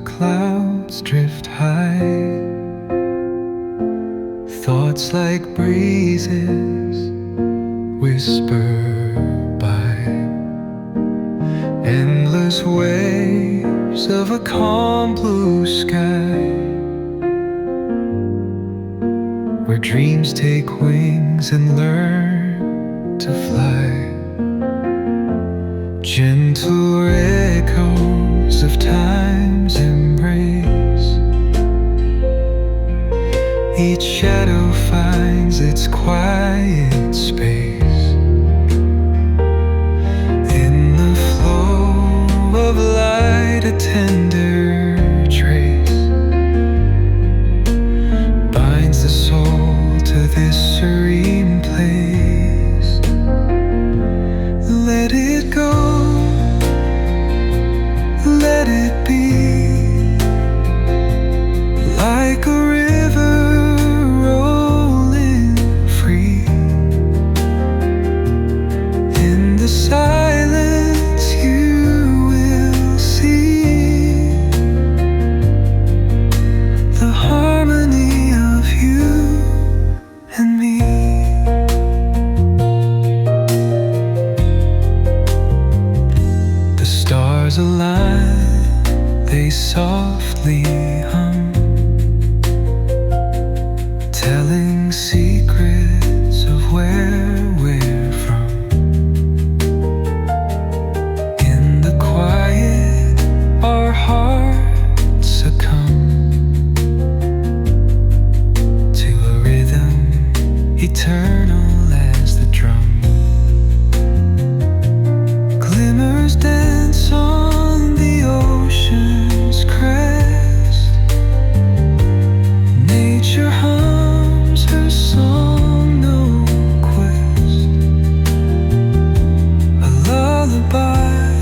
clouds drift high. Thoughts like breezes whisper by. Endless waves of a calm blue sky, where dreams take wings and learn to fly. Gentle echoes of time's embrace. Each shadow finds its quiet space. In the flow of light, a tender trace binds the soul to this serene place. Let it go, let it be, like a river rolling free. In the silence you will see the harmony of you and me. The stars align, they softly hum, telling secrets of where we're from. In the quiet, our hearts succumb to a rhythm eternal as the drum. Glimmers dance on the ocean's crest. Nature hums her song, no quest. A lullaby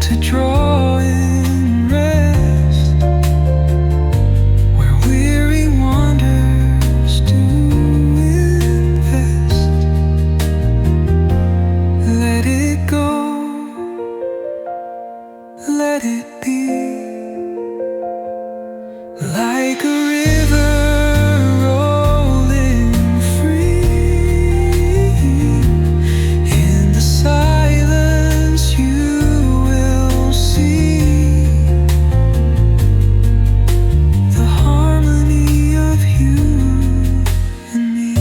to draw in rest, where weary wanderers do invest. Let it go, let it be, like a river rolling free. In the silence you will see the harmony of you and me.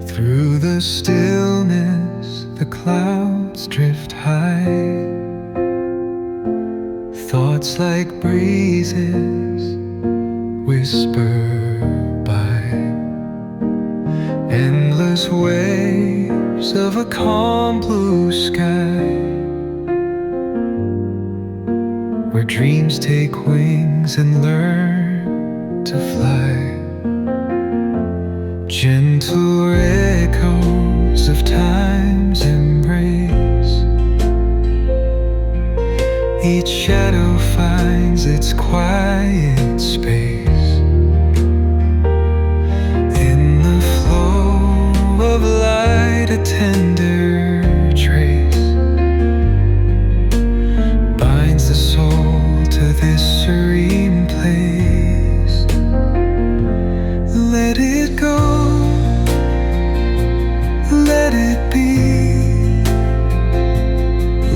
Through the stillness, the clouds drift high. Thoughts like breezes whisper by. Endless waves of a calm blue sky, where dreams take wings and learn to fly. Gentle echoes of time's embrace. Each shadow finds its quiet space. In the flow of light, a tender trace binds the soul to this serene place. Let it go, let it be,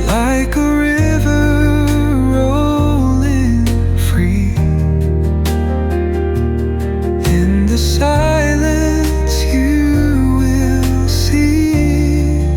like a river rolling free. In the silence you will see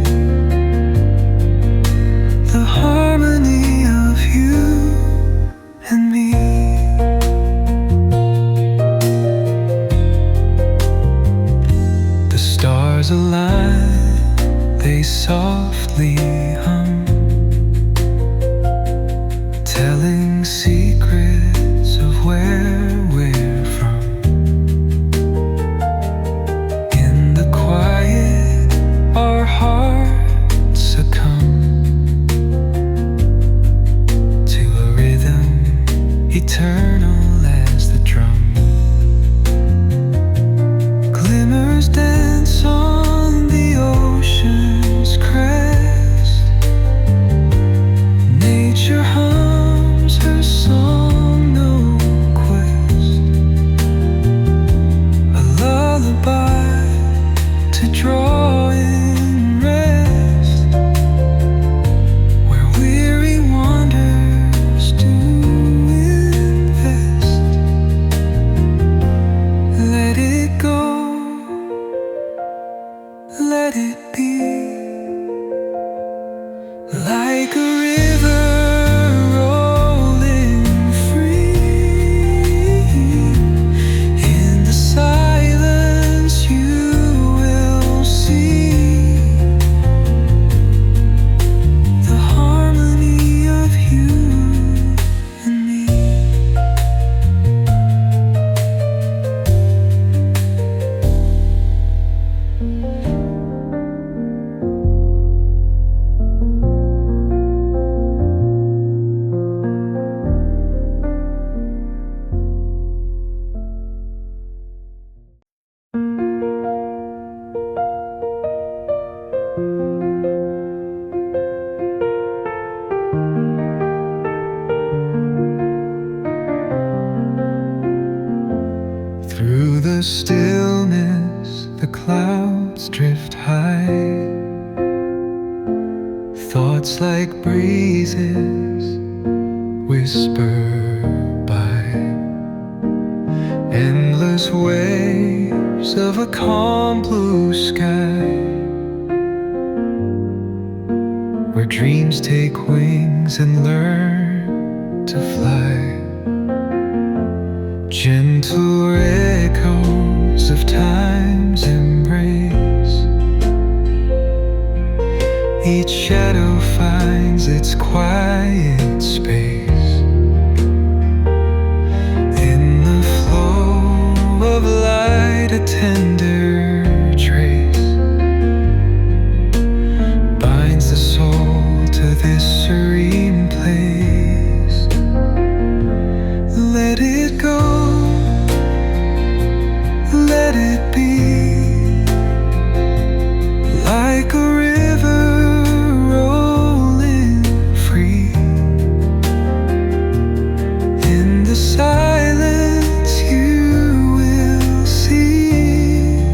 stillness, the clouds drift high. Thoughts like breezes whisper by. Endless waves of a calm blue sky, where dreams take wings and learn to fly. Gentle echoes of time's embrace, each shadow finds its quiet space. In the flow of light, a tender trace binds the soul to this serene place. Let it go, let it be, like a river rolling free. In the silence you will see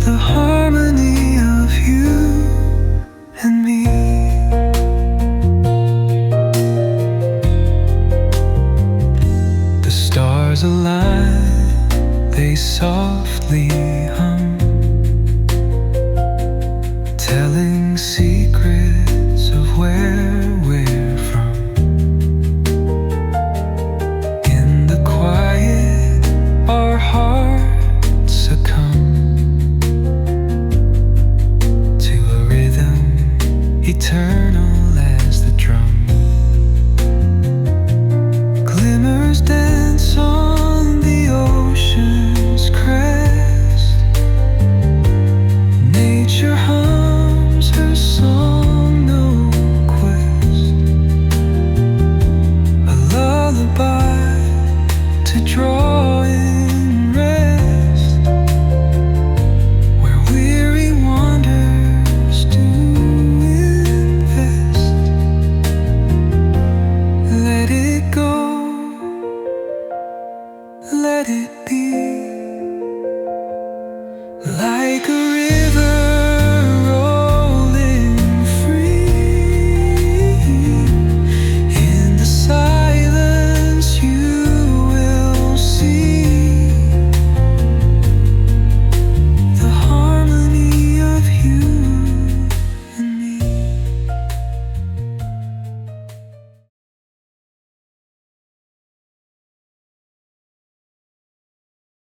the harmony of you and me. The stars align, they softly hum, telling secrets of where we're from. In the quiet, our hearts succumb to a rhythm eternal as the drum. Glimmers dance